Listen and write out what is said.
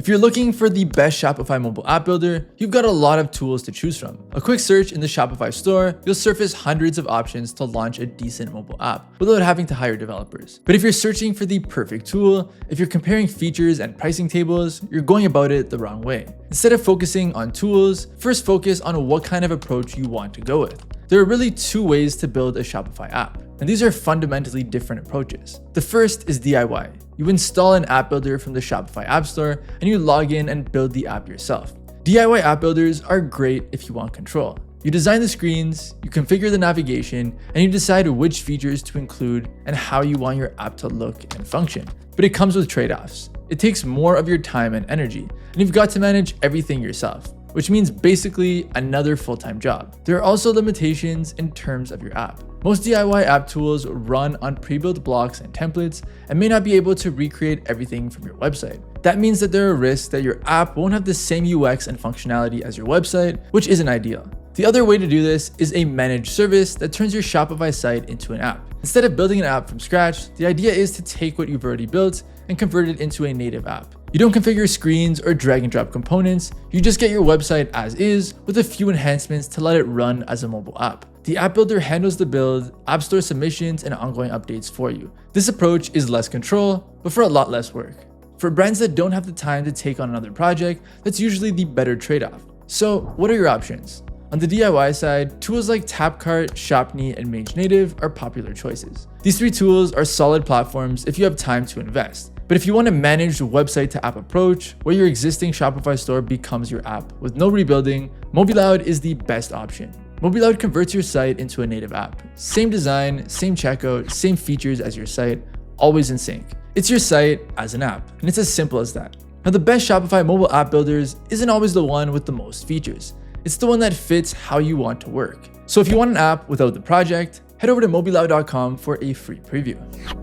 If you're looking for the best Shopify mobile app builder, you've got a lot of tools to choose from. A quick search in the Shopify store, you'll surface hundreds of options to launch a decent mobile app without having to hire developers. But if you're searching for the perfect tool, if you're comparing features and pricing tables, you're going about it the wrong way. Instead of focusing on tools, first focus on what kind of approach you want to go with. There are really two ways to build a Shopify app, and these are fundamentally different approaches. The first is DIY. You install an app builder from the Shopify App Store and you log in and build the app yourself. DIY app builders are great if you want control. You design the screens, you configure the navigation, and you decide which features to include and how you want your app to look and function. But it comes with trade-offs. It takes more of your time and energy, and you've got to manage everything yourself, which means basically another full-time job. There are also limitations in terms of your app. Most DIY app tools run on pre-built blocks and templates and may not be able to recreate everything from your website. That means that there are risks that your app won't have the same UX and functionality as your website, which isn't ideal. The other way to do this is a managed service that turns your Shopify site into an app. Instead of building an app from scratch, the idea is to take what you've already built and convert it into a native app. You don't configure screens or drag and drop components, you just get your website as is with a few enhancements to let it run as a mobile app. The app builder handles the build, app store submissions, and ongoing updates for you. This approach is less control, but for a lot less work. For brands that don't have the time to take on another project, that's usually the better trade-off. So what are your options? On the DIY side, tools like Tapcart, Shopney, and MageNative are popular choices. These three tools are solid platforms if you have time to invest. But if you want to manage the website to app approach, where your existing Shopify store becomes your app with no rebuilding, MobiLoud is the best option. MobiLoud converts your site into a native app. Same design, same checkout, same features as your site, always in sync. It's your site as an app, and it's as simple as that. Now, the best Shopify mobile app builders isn't always the one with the most features. It's the one that fits how you want to work. So if you want an app without the project, head over to MobiLoud.com for a free preview.